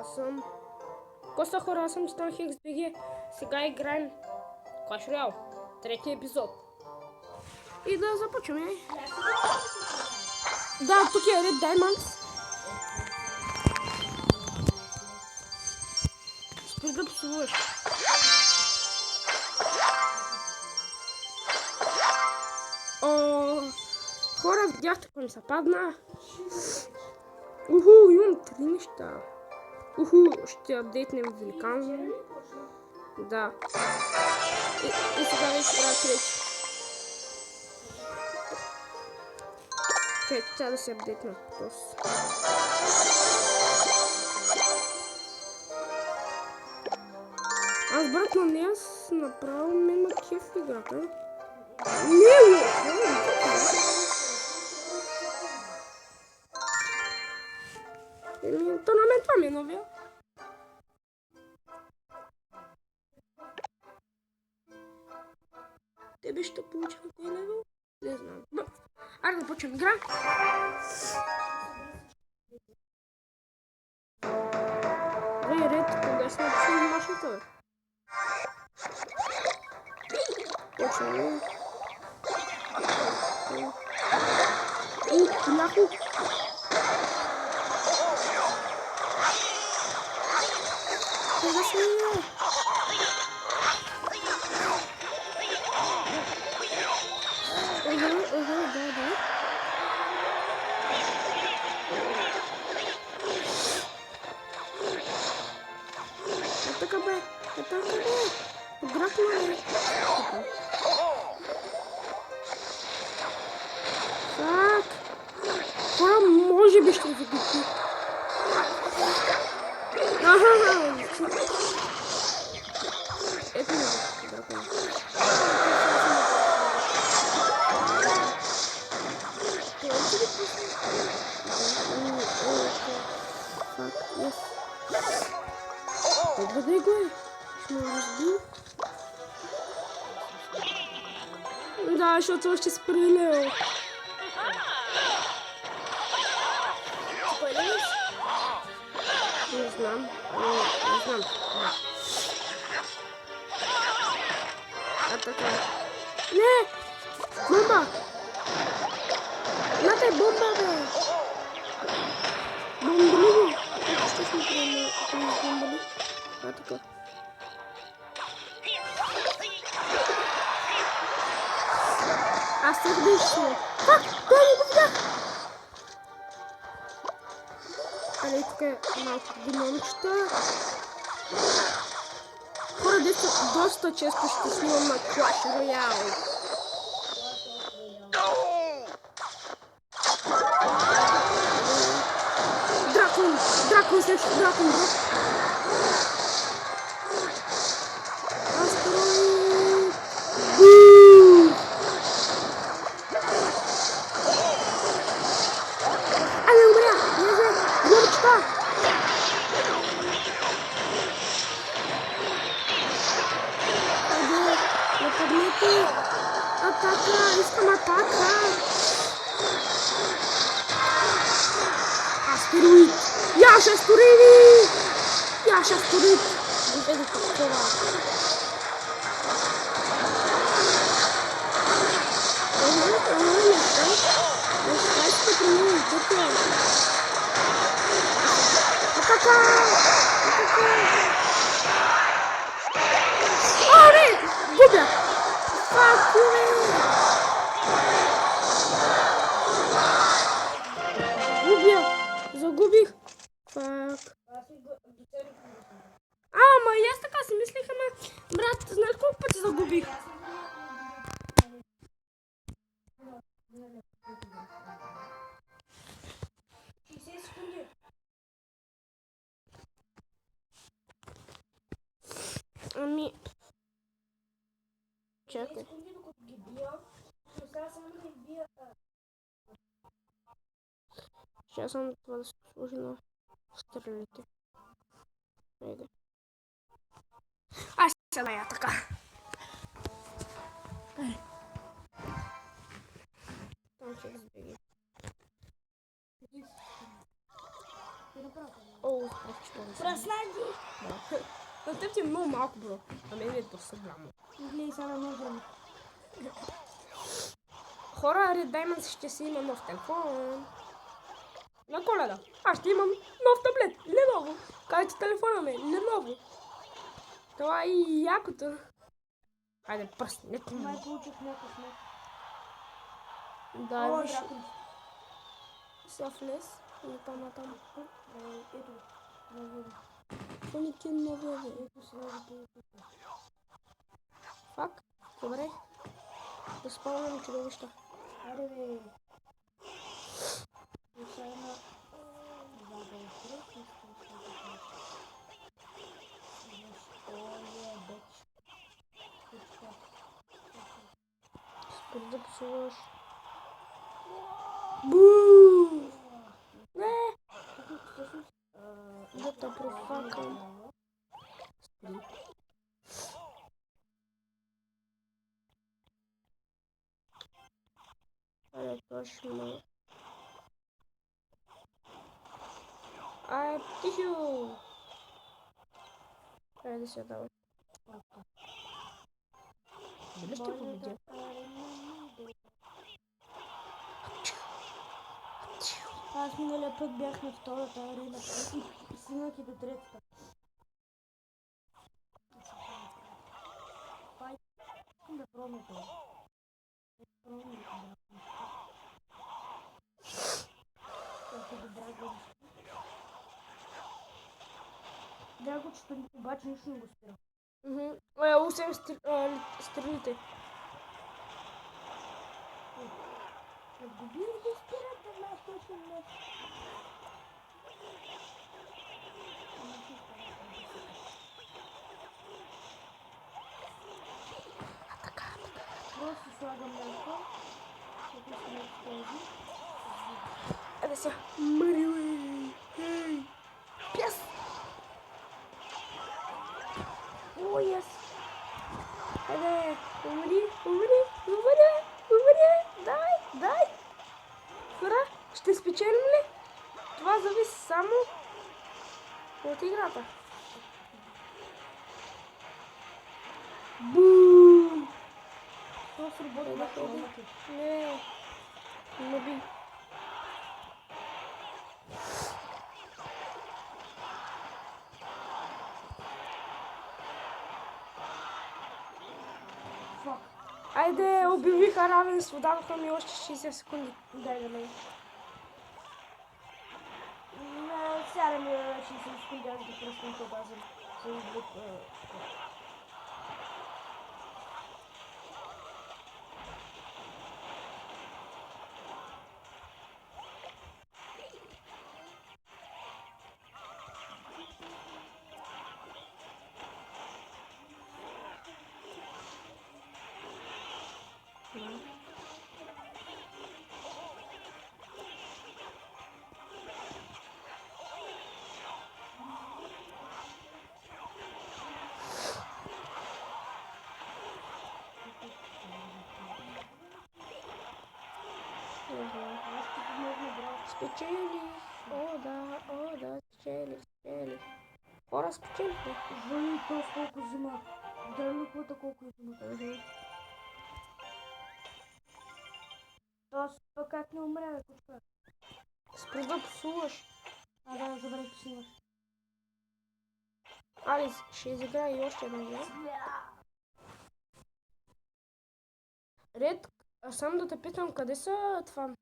Аз съм Коста хора, аз съм Стан Хекс БГ. Сега играем Clash Royale, трети епизод. И да започваме. Да, тук е Red Diamonds. Спри да псуваш. Хора, видяхте какво ми се падна. Имам 3 неща. Ще апдейтнем великан. Да. И сега вече правя трети. Трябва да се апдейтна просто. Аз брат на нея направо ме кеф в играта. Не, то на мен това ми е новия. Тебе ще получим кой левел? Не знам. Айде да почнем игра. Ред, кога си напишем машината? Почваме. Ляхо! Кога си не? Да. Така бе. Играхме ли? Так. Хора, може би ще загуби. Ето не го. Бъде го е. Ще ме разби. Да, защото още спрелел. Не знам. А така. Не! Бомба! Нате бомба, бе! Бомбали! Ето ще сме приема бомбали. А така. Аз сега да изшия. Той не го видях! Але тук е малко гномчета. Хора, доста често ще снимам на Clash Royale. Дракон срещу дракон, брат. Астероид. Ай, умря! Гномчета! Нападнете! Атака! Искам атака! Астероид! Яша астероид! Яша астероид! Ето такова! Атака! О, не! Губя! Загубих. Фак. Ама и аз така си мислех, ама брат, знаеш колко пъти загубих? Ами... Чакай. Сейчас съм това да се сложи на стрелите. Айде. Аз сега я така. Там ще разбеги. О, прочувам се. Пръснати! Да. На теб ти е много малко, бро. А мен е доста голямо. Гледай сега на много. Хора, Red Diamonds ще си има нов телефон. На Коледа. Аз ще имам нов таблет. Lenovo. Кажете телефона ми. Lenovo. Това е и якото. Хайде, пръснете ми. Май получих някакъв меч. Да, О, виж. дракон. Сега влез. И там. Ето. Много. Фоните новия. Ето сега го получих. Фак. Добре. Да спомням чудовища. Аре бе. Сега има... Спори да псуваш. Буу! Не! Да те профакам. Спри. Аре, точно. Ай, тихо! Айде да се давай. Дали ще победя? Аз миналия път бях на втората арена и стигнах и до третата. Искам да пробвам това. Драгочето обаче нищо не го спира. Усем стрелите. Отгуби ли го спират да знаеш точно нещо? Просто слагам мляко. Като се не този. Айде сега. Мариуей! Хей! Пяс! О, yes! Айде! Умри! Дай! Хора, ще спечелим ли? Това зависи само от играта. Бум! Това сработи на хромата. Не би. Фак. Айде, обявиха равенство, дадоха ми още 60 секунди. Дай да ме. Сега да ми 60 секунди, аз да пръснем това за избук. Спечели. О, да, спечели. Хора, спечелихме. Вали то колко взима. Дрънуквата колко взима. То как не умре, бе, кучка? Спри да псуваш. Да, забравих, че снимаш. Али, ще изиграя и още една игра. Ред, само да те питам, къде са това?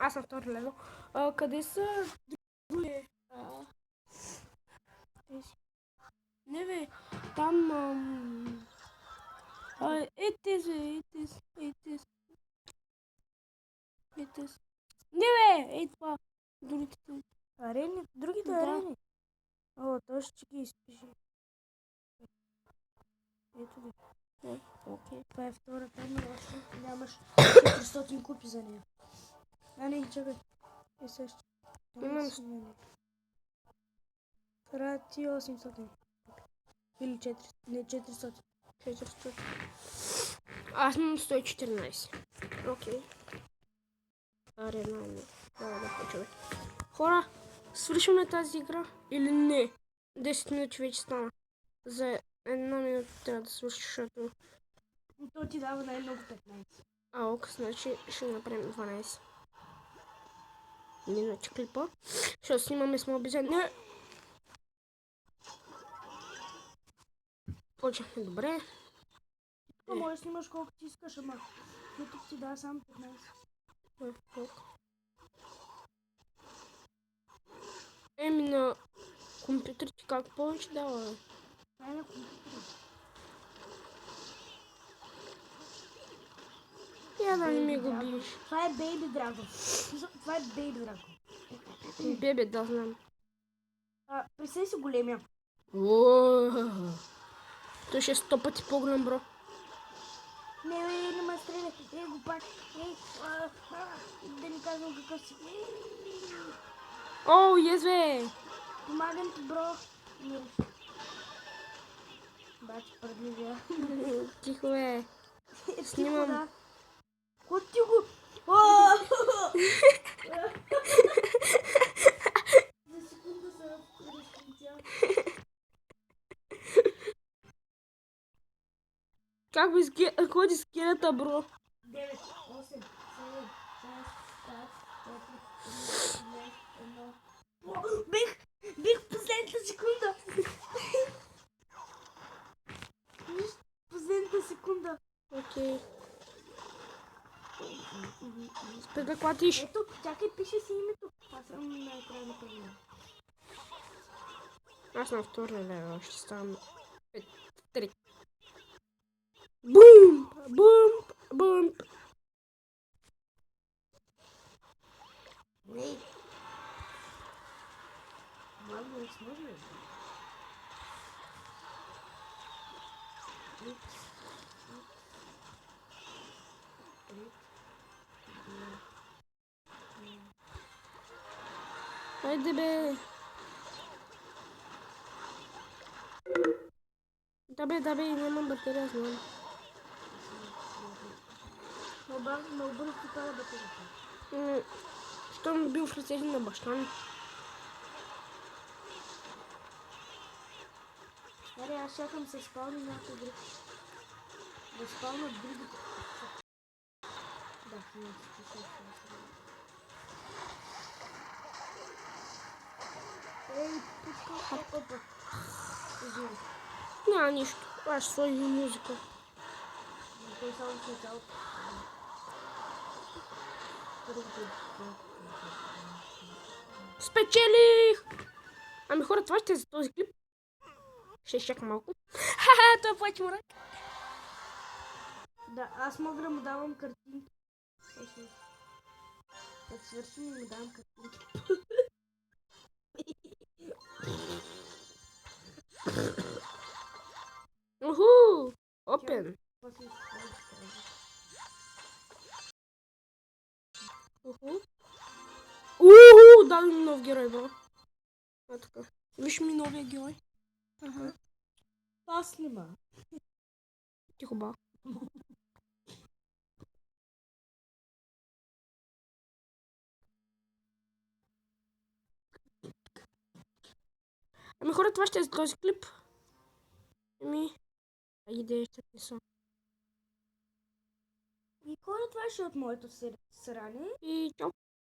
Аз съм втори левел. Къде са други? Не бе, там... тези. Не бе, това. Другите. Арени? Другите Да. арени? О, то ще ги изпиши. Ето ги. Окей. Това е втората, но още нямаш 400 купи за нея. Не, чакай. Е също. Имам. Трябва ти 800. Или 400. Не, 400. 400. Аз имам 114. Окей. Арена. Да почваме. Хора, свършим ли тази игра или не? 10 минути вече стана. За една минута трябва да свърши, защото... То ти дава най-много 15. ок, значи ще направим 12 минути клипа. Защото снимаме с моят обезьян. Не! Почнахме добре. Може да снимаш колко ти искаш, ама YouTube ти дава само 15. Еми на компютър ти как повече дава, бе? Това е на компютъра. Я да не ми го биеш. Това е Baby Dragon. Това е Baby Dragon. Бебе, да знам. Представи си големия. Той ще е 100 пъти по-голям, бро. Не ме стреля. Го пак. Да не казвам какъв си. О, бе! Помагам ти, бро. Бачи, пърдливия. Тихо, бе. Снимам. Кот ти го? За секунда се разкритя. Как ходи с кирата, бро? 9, 8, 7, 6, 5, 4, 3, 2, 1. Бих в последната секунда. Последната секунда. Окей. Спи да клатиш. Ето, чакай, пише си името. Аз съм на екрана първия. Аз на втори левел ще ставам 3. Бум! Бум! Бум! Не. Ладно, не сможем ли? Хайде, бе! Да бе, нямам батерия, знам. Много бързо ти пада батерията. Щом бил в ръцете на баща ми. Аре, аз чакам се спални някой друг. Да спалнат другите. Да, в момента ще се Ей, пуска. Опа. Извини. Няма нищо. Аз ще сложи музика. Той само в началото. Спечелих! Ами хора, това ще е за този клип. Ще изчакам малко. Ха-ха, той плаче мрак. Да, аз мога да му давам картинки. Като свършим и му давам картинки. Уху! Опен. Уху! Дай ми нов герой, бро. Така. Виж ми новия герой. Ага. Аз снима. Тихо, ба. Ами хора, това ще е за този клип. Ами, айде, ще писа. И хора, това ще е от моето сране. И чао.